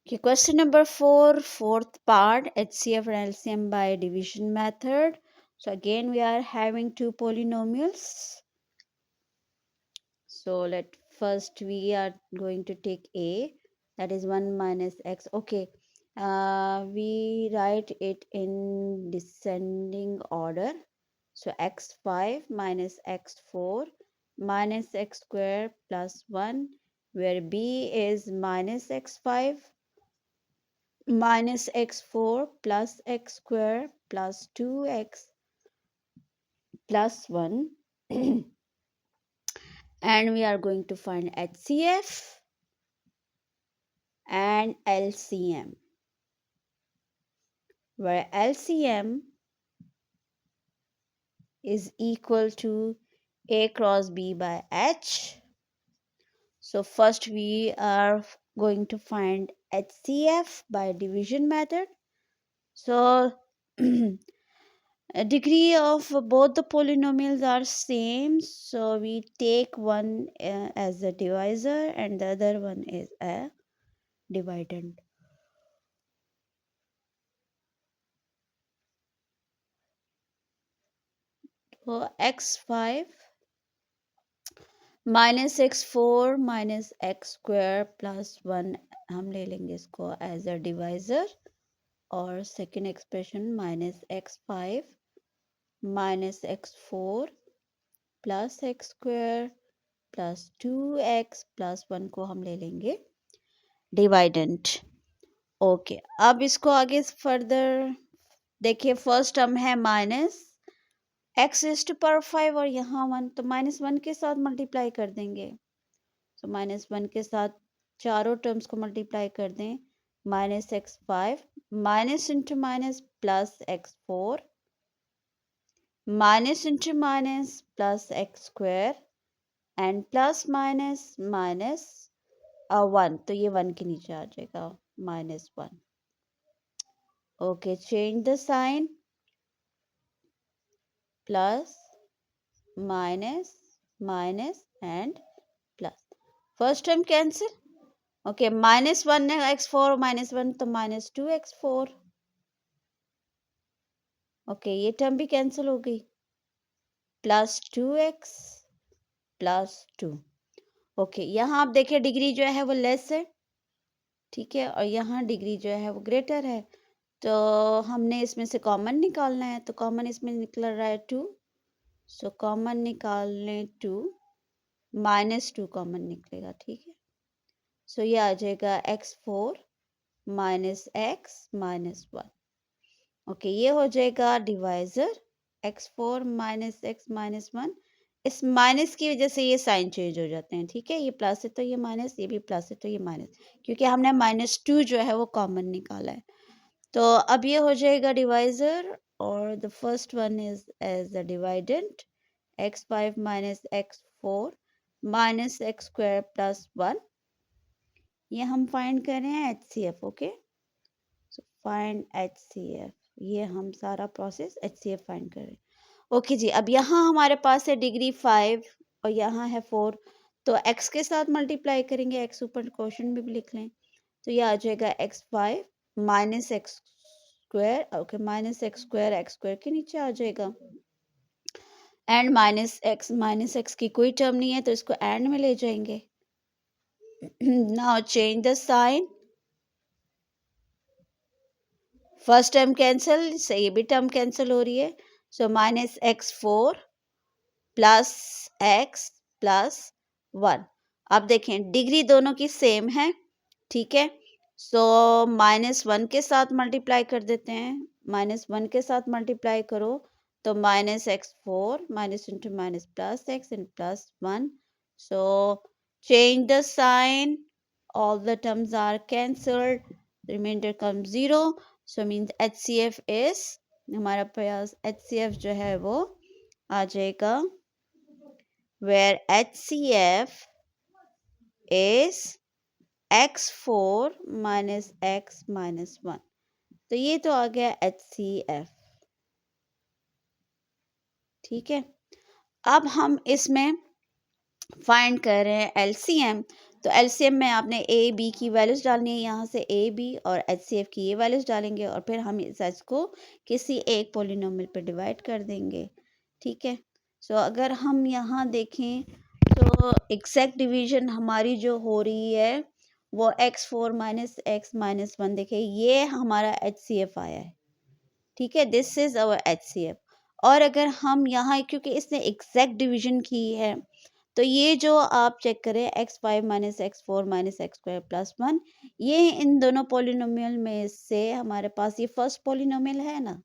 Okay, question number 4, fourth part, HCF and LCM by division method. So again we are having two polynomials. So first we are going to take A, that is 1 minus x. Okay, we write it in descending order. So x5 minus x4 minus x square plus 1, where B is minus x5 minus x4 plus x square plus 2x plus 1 and we are going to find HCF and LCM, where LCM is equal to A cross B by H. So first we are going to find HCF by division method. So a degree of both the polynomials are same, so we take one as a divisor and the other one is a dividend. So x5 minus x4 minus x square plus 1 हम ले लेंगे इसको as a divisor, और second expression minus x5 minus x4 plus x square plus 2x plus 1 को हम ले लेंगे डिवाइडेंट. Okay, अब इसको आगे फर्दर देखिए. फर्स्ट टर्म है minus x is to power 5 और यहाँ 1, तो माइनस 1 के साथ मल्टीप्लाई कर देंगे. तो माइनस 1 के साथ चारों टर्म्स को मल्टीप्लाई कर दें. Minus x5 minus into minus plus x4 minus into minus plus x square and plus minus minus 1, तो ये 1 के नीचे आ जाएगा -1. Okay, change the sign. Plus minus minus and plus. First term cancel. Okay, -1 है x4 -1, तो -2x4. Okay, ये term भी कैंसिल हो गई. Plus 2x plus 2. ओके, यहाँ आप देखिए डिग्री जो है वो लेस है, ठीक है, और यहाँ डिग्री जो है वो ग्रेटर है. तो हमने इसमें से कॉमन निकालना है. तो कॉमन इसमें निकल रहा है 2. सो कॉमन निकालने 2, -2 कॉमन निकलेगा, ठीक है. सो ये आ जाएगा x4 minus x minus 1. Okay, ये हो जाएगा divisor. x4 minus x minus 1. इस माइनस की वजह से ये साइन चेंज हो जाते हैं, ठीक है. ये प्लस है तो ये माइनस, ये भी प्लस है तो ये माइनस, क्योंकि हमने -2 जो है वो कॉमन निकाला है. तो अब ये हो जाएगा डिवाइजर और the first one is as the dividend. x5 minus x4 minus x square plus 1. ये हम फाइंड कर रहे हैं HCF. Okay, so find HCF. ये हम सारा प्रोसेस HCF फाइंड कर रहे हैं. ओके जी, अब यहाँ हमारे पास है डिग्री 5 और यहाँ है 4, तो x के साथ मल्टीप्लाई करेंगे. x ऊपर क्वेश्चन में भी लिख लें, तो ये आ जाएगा x5 minus x square. Okay, minus x square के नीचे आ जाएगा एंड माइनस एक्स की कोई टर्म नहीं है तो इसको एंड में ले जाएंगे. Now change the sign. First term cancel, से ये भी टर्म कैंसिल हो रही है. So -x4 plus x plus 1. अब देखें डिग्री दोनों की सेम है, ठीक है. सो -1 के साथ मल्टीप्लाई कर देते हैं. -1 के साथ मल्टीप्लाई करो तो -x4 minus into minus plus x and plus 1. So change the sign. all the terms are cancelled, remainder comes 0. so means HCF is, हमारा पास HCF जो है वो आ जाएगा where HCF is x4 minus x minus 1. तो ये तो आ गया HCF, ठीक है. अब हम इसमें फाइंड कर रहे हैं एलसीएम, तो एलसीएम में आपने ए बी की वैल्यूज डालनी है, यहाँ से ए बी और एचसीएफ की ये वैल्यूज डालेंगे और फिर हम इस एच को किसी एक पोलिनोमियल पे डिवाइड कर देंगे। ठीक है, सो अगर हम यहाँ देखें तो एग्जैक्ट डिवीजन हमारी जो हो रही है वो x4 minus x minus one, देखिए ये हमारा एचसीएफ आया है। ठीक है, दिस इज अवर एचसीएफ। और अगर हम यहाँ, क्योंकि इसने एग्जैक्ट डिवीजन की है, तो ये जो आप चेक करें x5 minus x4 minus x square plus one, ये इन दोनों पोलिनोमियल में से हमारे पास ये फर्स्ट पोलिनोमियल है ना।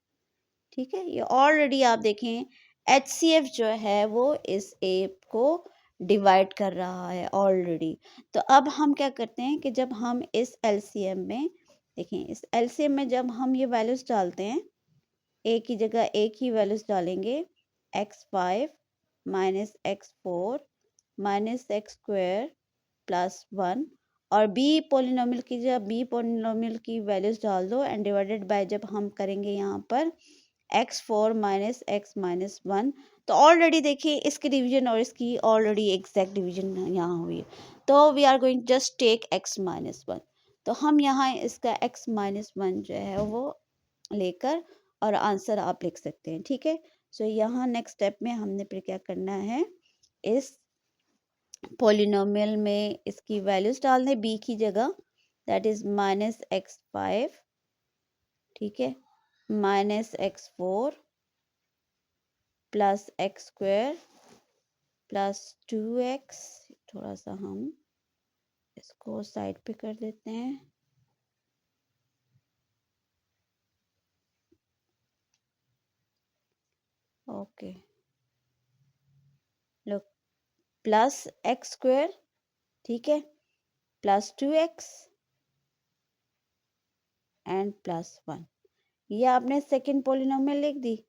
ठीक है, ये ऑलरेडी आप देखें एचसीएफ जो है वो इस ए को डिवाइड कर रहा है ऑलरेडी। तो अब हम क्या करते हैं कि जब हम इस एलसीएम में देखें, इस एलसीएम में जब हम ये वैल्यूज डालते हैं, ए की जगह ए की वैल्यूज डालेंगे, x5 minus x4 minus x square plus one, और बी पोलिनोमियल की जगह बी पोलिनोमियल की वैल्यूज डाल दो एंड डिवाइडेड बाय जब हम करेंगे यहाँ पर x4 minus x minus one, तो ऑलरेडी देखिए इसकी डिवीजन और इसकी ऑलरेडी एग्जैक्ट डिवीजन यहाँ हुई है। तो we are going just take x minus one, तो हम यहाँ इसका x माइनस वन जो है वो लेकर और आंसर आप लिख सकते हैं। ठीक है, सो यहाँ नेक्स्ट स्टेप में हमने फिर क्या करना है, इस पोलिनोमियल में इसकी वैल्यूज डाल दें b की जगह, दैट इज माइनस x5, ठीक है, minus x4 plus x square plus 2x, थोड़ा सा हम इसको साइड पे कर देते हैं। ओके, लो, प्लस एक्स स्क्वायर, ठीक है, plus 2x and plus one, ये आपने सेकेंड पोलिनोमियल लिख दी।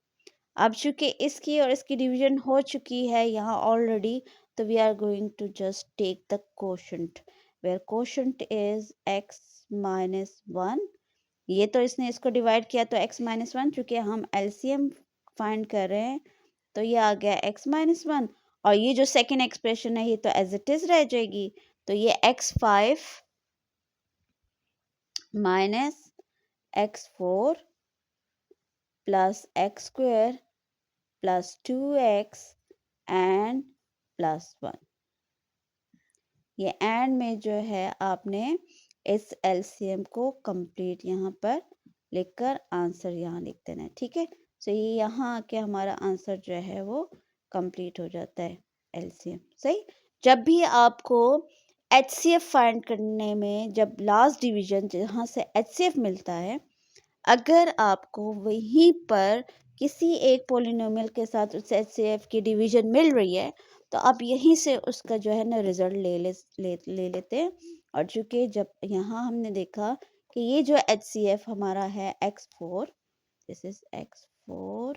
अब चूंकि इसकी और इसकी डिवीजन हो चुकी है यहाँ ऑलरेडी, तो we are going to just take the quotient, where quotient is x minus one. ये तो इसने इसको डिवाइड किया तो x माइनस वन, चूंकि हम एलसीएम फाइंड कर रहे हैं तो ये आ गया x माइनस वन, और ये जो सेकेंड एक्सप्रेशन है ये तो एज इट इज रह जाएगी। तो ये x5 minus x4 plus x square plus 2x and plus one, ये एंड में जो है आपने इस एलसीएम को कंप्लीट यहाँ पर लिखकर आंसर यहाँ लिख देना है। ठीक है, सो ये यहाँ आके हमारा आंसर जो है वो कंप्लीट हो जाता है एलसीएम। सही, जब भी आपको एचसीएफ फाइंड करने में, जब लास्ट डिवीजन जहाँ से एचसीएफ मिलता है, अगर आपको वहीं पर किसी एक पोलिनोमियल के साथ उस एचसीएफ की डिवीजन मिल रही है, तो आप यहीं से उसका जो है ना रिजल्ट ले लेते हैं। और चूंकि जब यहाँ हमने देखा कि ये जो एचसीएफ हमारा है x4, this is x4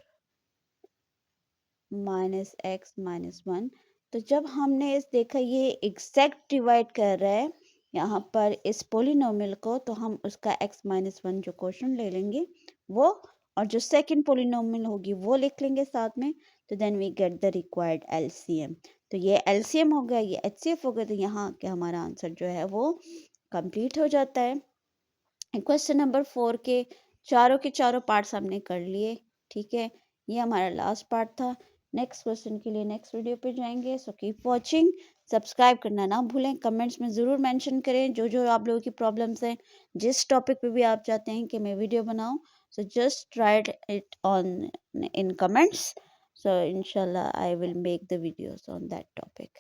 minus x minus one, तो जब हमने इस देखा ये एग्जैक्ट डिवाइड कर रहा है यहाँ पर इस पोलिनोमियल को, तो हम उसका x माइनस वन जो क्वेश्चन ले लेंगे वो, और जो सेकंड पोलिनोमियल होगी वो लिख लेंगे साथ में, तो then we get the required LCM. तो ये एलसीएम हो गया, ये एचसीएफ हो गया, तो यहाँ के हमारा आंसर जो है वो कंप्लीट हो जाता है। क्वेश्चन नंबर 4 के चारों पार्ट्स हमने कर लिए। ठीक है, ये हमारा लास्ट पार्ट था। नेक्स्ट क्वेश्चन के लिए नेक्स्ट वीडियो पे जाएंगे। सो कीप वॉचिंग, सब्सक्राइब करना ना भूलें, कमेंट्स में ज़रूर मेंशन करें जो जो आप लोगों की प्रॉब्लम्स हैं, जिस टॉपिक पे भी आप चाहते हैं कि मैं वीडियो बनाऊं, so just write it on in comments, so इंशाल्लाह I will make the videos on that topic.